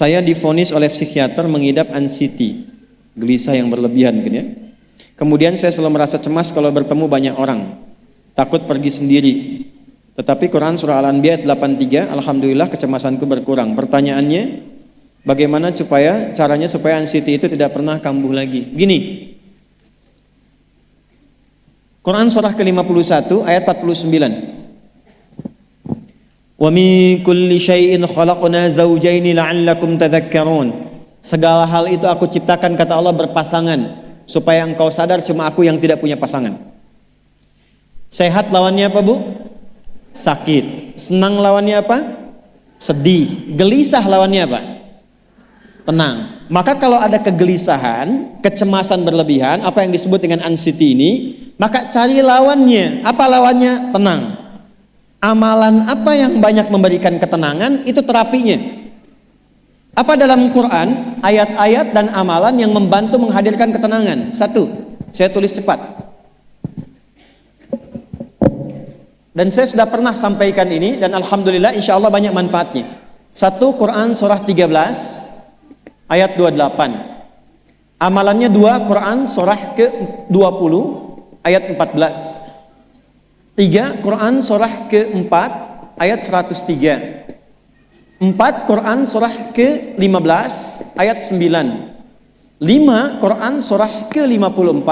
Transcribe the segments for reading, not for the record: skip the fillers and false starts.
Saya divonis oleh psikiater mengidap anxiety, gelisah yang berlebihan gitu ya. Kemudian saya selalu merasa cemas kalau bertemu banyak orang, takut pergi sendiri. Tetapi Quran surah Al-Anbiya 83, alhamdulillah kecemasanku berkurang. Pertanyaannya, bagaimana caranya supaya anxiety itu tidak pernah kambuh lagi? Gini, Quran surah ke-51 ayat 49. Wa min kulli syai'in khalaqna zawjaini la'allakum tadhakkarun. Segala hal itu aku ciptakan, kata Allah, berpasangan supaya engkau sadar cuma aku yang tidak punya pasangan. Sehat lawannya apa, Bu? Sakit. Senang lawannya apa? Sedih. Gelisah lawannya apa? Tenang. Maka kalau ada kegelisahan, kecemasan berlebihan, apa yang disebut dengan anxiety ini, maka cari lawannya. Apa lawannya? Tenang. Amalan apa yang banyak memberikan ketenangan, itu terapinya. Apa dalam Quran, ayat-ayat dan amalan yang membantu menghadirkan ketenangan? Satu, saya tulis cepat. Dan saya sudah pernah sampaikan ini, dan alhamdulillah insya Allah banyak manfaatnya. Satu, Quran surah 13 ayat 28. Amalannya dua, Quran surah ke-20 ayat 14. Tiga, Quran surah ke-4 ayat 103. 4, Quran surah ke-15 ayat 9. 5, Quran surah ke-54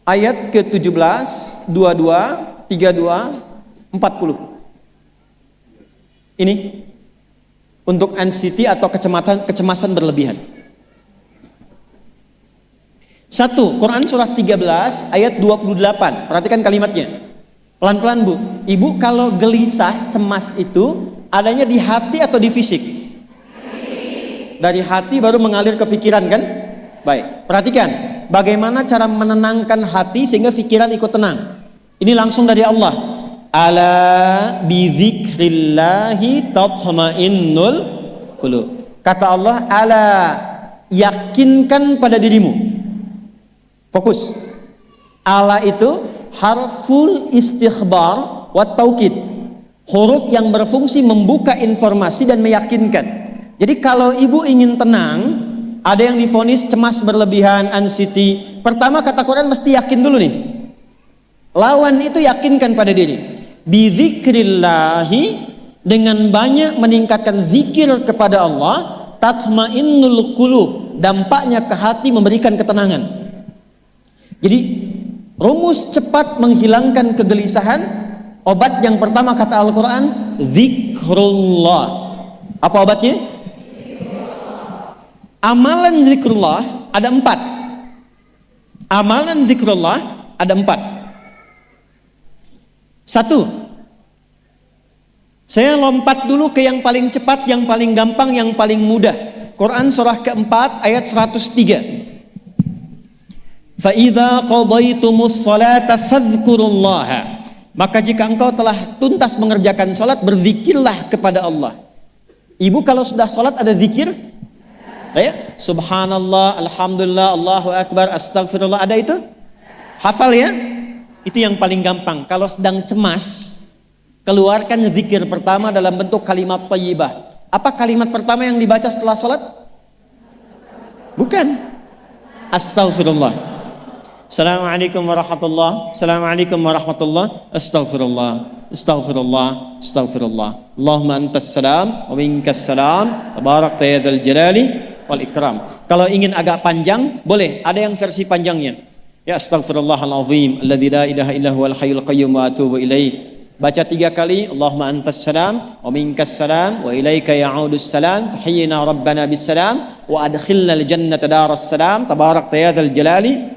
ayat ke-17, 22, 32, 40. Ini untuk anxiety atau kecemasan berlebihan. 1, Quran surah 13 ayat 28. Perhatikan kalimatnya. Pelan-pelan, Bu. Ibu, kalau gelisah, cemas itu adanya di hati atau di fisik? Dari hati baru mengalir ke pikiran, kan? Baik, perhatikan bagaimana cara menenangkan hati sehingga pikiran ikut tenang. Ini langsung dari Allah. Ala bidzikrillahi tatma'innul qulub. Kata Allah, ala, yakinkan pada dirimu. Fokus. Ala itu harful istikhbar wa taukid, huruf yang berfungsi membuka informasi dan meyakinkan. Jadi kalau ibu ingin tenang, ada yang divonis cemas berlebihan, anxiety, pertama kata Quran mesti yakin dulu nih. Lawan itu yakinkan pada diri. Bidzikrillahi, dengan banyak meningkatkan zikir kepada Allah, tatmainnul qulub, dampaknya ke hati memberikan ketenangan. Jadi rumus cepat menghilangkan kegelisahan, obat yang pertama kata Al-Quran, zikrullah. Apa obatnya? Amalan zikrullah ada 4. Amalan zikrullah ada 4. 1, saya lompat dulu ke yang paling cepat, yang paling gampang, yang paling mudah. Quran surah ke-4 ayat 103. فَإِذَا قَضَيْتُمُ الصَّلَاةَ فَاذْكُرُوا اللَّهَ. Maka jika engkau telah tuntas mengerjakan salat, berzikirlah kepada Allah. Ibu kalau sudah salat ada zikir? Ya, subhanallah, alhamdulillah, Allahu akbar, astagfirullah, ada itu? Hafal ya? Itu yang paling gampang. Kalau sedang cemas, keluarkan zikir pertama dalam bentuk kalimat thayyibah. Apa kalimat pertama yang dibaca setelah salat? Bukan. Astagfirullah. Assalamualaikum warahmatullah. Assalamualaikum warahmatullah. Astaghfirullah. Astaghfirullah. Astaghfirullah. Allahumma antas salam wa minkas salam. Tabarakta ya dzal jalali wal ikram. Kalau ingin agak panjang, boleh. Ada yang versi panjangnya. Ya astaghfirullahalazim alladzi la ilaha illa huwal hayyul qayyum wa atubu ilaih. Baca 3 kali. Allahumma antas salam wa minkas salam wa ilaika ya'udus salam. Fahayyina rabbana bis salam wa adkhilna al jannata daras salam. Tabarakta ya dzal jalali.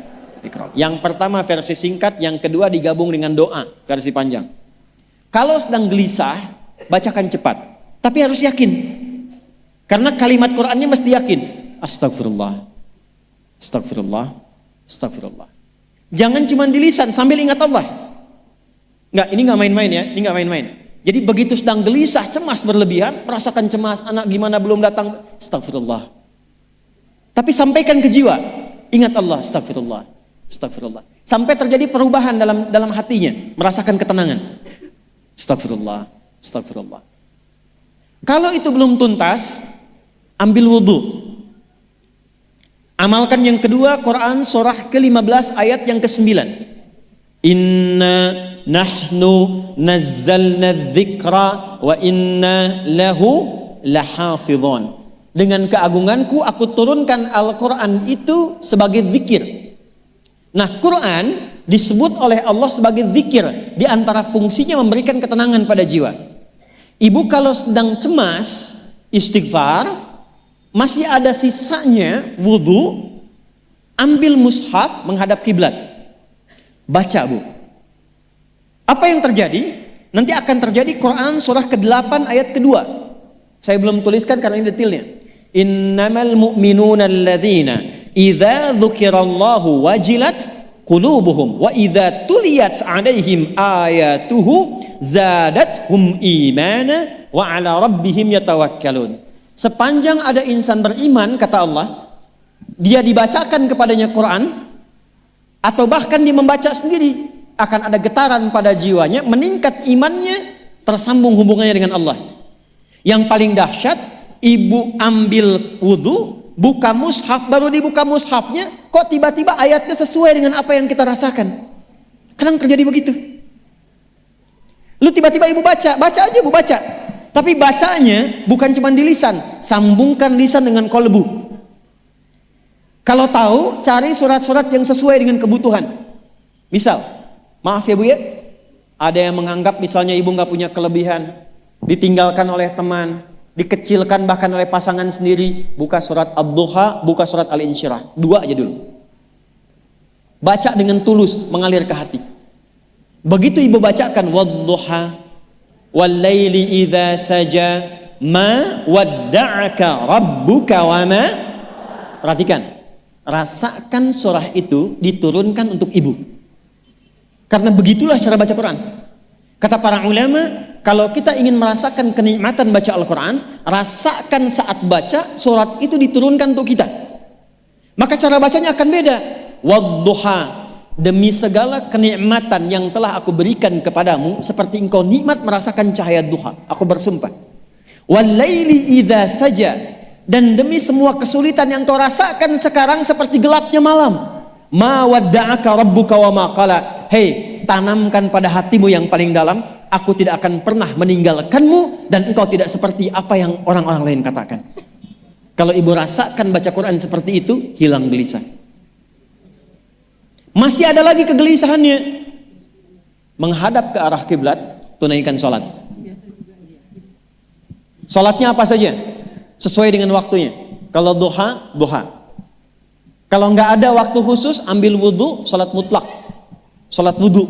Yang pertama versi singkat, yang kedua digabung dengan doa versi panjang. Kalau sedang gelisah, bacakan cepat, tapi harus yakin, karena kalimat Qurannya mesti yakin. Astagfirullah, astagfirullah, astagfirullah. Jangan cuma di lisan sambil ingat Allah. Enggak, ini enggak main-main ya, ini enggak main-main. Jadi begitu sedang gelisah, cemas berlebihan, merasakan cemas, anak gimana belum datang, astagfirullah. Tapi sampaikan ke jiwa, ingat Allah, astagfirullah. Astagfirullah. Sampai terjadi perubahan dalam hatinya, merasakan ketenangan. Astagfirullah, astagfirullah. Kalau itu belum tuntas, ambil wudu. Amalkan yang kedua, Quran surah ke-15 ayat yang ke-9. Inna nahnu nazzalna dzikra wa inna lahu lahafidhun. Dengan keagunganku aku turunkan Al-Quran itu sebagai zikir. Nah, Quran disebut oleh Allah sebagai zikir. Di antara fungsinya memberikan ketenangan pada jiwa. Ibu kalau sedang cemas, istighfar, masih ada sisanya wudu, ambil mushaf menghadap kiblat, baca bu. Apa yang terjadi? Nanti akan terjadi Quran surah ke-8 ayat kedua. Saya belum tuliskan karena ini detailnya. Innamal mu'minuna alladzina idza dzukirallahu wajilat qulubuhum wa idza tuliyat 'alaihim ayatuhu zadathum imana wa 'ala rabbihim yatawakkalun. Sepanjang ada insan beriman, kata Allah, dia dibacakan kepadanya Quran atau bahkan dia membaca sendiri, akan ada getaran pada jiwanya, meningkat imannya, tersambung hubungannya dengan Allah. Yang paling dahsyat, ibu ambil wudu, buka mushaf, baru dibuka mushafnya, kok tiba-tiba ayatnya sesuai dengan apa yang kita rasakan. Kadang terjadi begitu. Lu tiba-tiba ibu baca aja ibu baca. Tapi bacanya bukan cuma di lisan, sambungkan lisan dengan kolbu. Kalau tahu, cari surat-surat yang sesuai dengan kebutuhan. Misal, maaf ya bu ya, ada yang menganggap misalnya ibu nggak punya kelebihan, ditinggalkan oleh teman, dikecilkan bahkan oleh pasangan sendiri, buka surat Ad-Duha, buka surat Al-Insyirah, 2 aja dulu. Baca dengan tulus, mengalir ke hati. Begitu ibu bacakan Wad-Duha wal-laili idza saja ma wadda'aka rabbuka wa ma. Perhatikan, rasakan surah itu diturunkan untuk ibu. Karena begitulah cara baca Quran. Kata para ulama, kalau kita ingin merasakan kenikmatan baca Al-Quran, rasakan saat baca surat itu diturunkan untuk kita. Maka cara bacanya akan beda. Wadduha, demi segala kenikmatan yang telah aku berikan kepadamu, seperti engkau nikmat merasakan cahaya duha, aku bersumpah. Walaili idza saja, dan demi semua kesulitan yang kau rasakan sekarang seperti gelapnya malam. Ma wadda'aka rabbuka wa ma qala. Hei, tanamkan pada hatimu yang paling dalam, aku tidak akan pernah meninggalkanmu dan engkau tidak seperti apa yang orang-orang lain katakan. Kalau ibu rasakan baca Quran seperti itu, hilang gelisah. Masih ada lagi kegelisahannya, menghadap ke arah kiblat, tunaikan sholat. Sholatnya apa saja, sesuai dengan waktunya. Kalau duha, duha. Kalau nggak ada waktu khusus, ambil wudhu, sholat mutlak, sholat wudhu,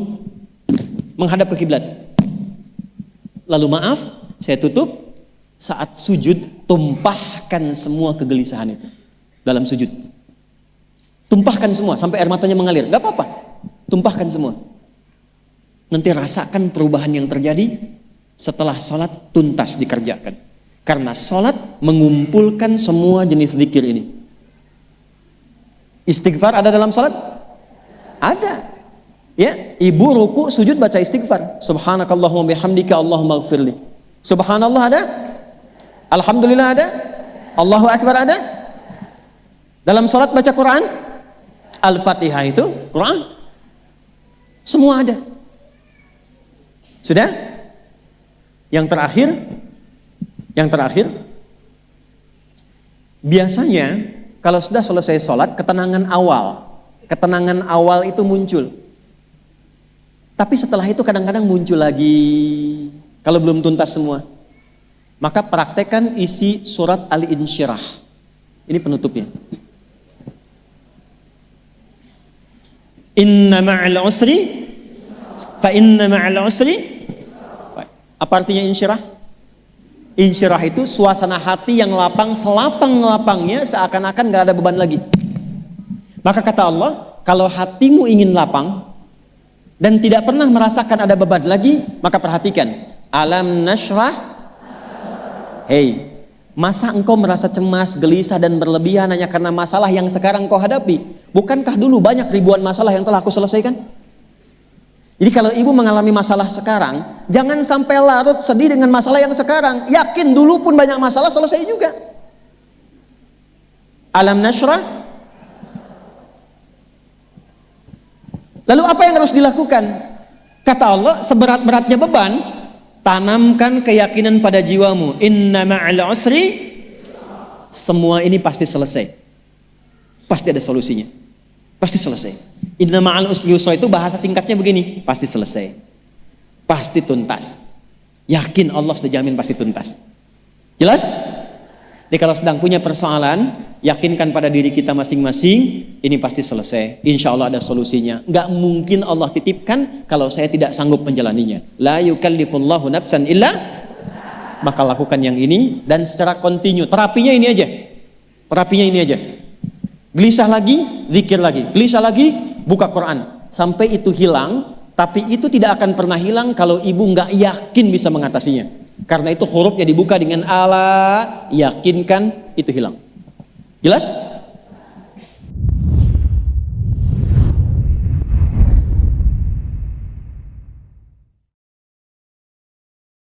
menghadap ke kiblat. Lalu maaf, saya tutup, saat sujud, tumpahkan semua kegelisahan itu dalam sujud. Tumpahkan semua, sampai air matanya mengalir. Gak apa-apa, tumpahkan semua. Nanti rasakan perubahan yang terjadi setelah sholat tuntas dikerjakan. Karena sholat mengumpulkan semua jenis zikir ini. Istighfar ada dalam sholat? Ada. Ya, ibu ruku sujud baca istighfar. Subhanakallahumma bihamdika Allahumma ighfirli. Subhanallah ada? Alhamdulillah ada? Allahu Akbar ada? Dalam sholat baca Quran? Al-Fatihah itu Quran. Semua ada. Sudah? Yang terakhir, biasanya kalau sudah selesai sholat, ketenangan awal itu muncul. Tapi setelah itu kadang-kadang muncul lagi, kalau belum tuntas semua. Maka praktekkan isi surat Al-Insyirah. Ini penutupnya. Inna ma'al usri fa inna ma'al usri. Apa artinya insyirah? Insyirah itu suasana hati yang lapang, selapang-lapangnya seakan-akan gak ada beban lagi. Maka kata Allah, kalau hatimu ingin lapang dan tidak pernah merasakan ada beban lagi, maka perhatikan, alam nashrah. Hei, masa engkau merasa cemas, gelisah dan berlebihan hanya karena masalah yang sekarang kau hadapi? Bukankah dulu banyak ribuan masalah yang telah aku selesaikan? Jadi kalau ibu mengalami masalah sekarang, jangan sampai larut sedih dengan masalah yang sekarang. Yakin dulu pun banyak masalah selesai juga. Alam nashrah. Lalu apa yang harus dilakukan? Kata Allah, seberat-beratnya beban, tanamkan keyakinan pada jiwamu. Inna ma'al usri, semua ini pasti selesai. Pasti ada solusinya. Pasti selesai. Inna ma'al usri yusra itu bahasa singkatnya begini, pasti selesai. Pasti tuntas. Yakin Allah sudah jamin pasti tuntas. Jelas? Jadi kalau sedang punya persoalan, yakinkan pada diri kita masing-masing, ini pasti selesai. Insya Allah ada solusinya. Nggak mungkin Allah titipkan kalau saya tidak sanggup menjalaninya. La yukallifullahu nafsan illa, maka lakukan yang ini dan secara kontinu. Terapinya ini aja. Terapinya ini aja. Gelisah lagi, zikir lagi. Gelisah lagi, buka Quran. Sampai itu hilang, tapi itu tidak akan pernah hilang kalau ibu nggak yakin bisa mengatasinya. Karena itu hurufnya dibuka dengan ala, yakinkan, itu hilang. Jelas?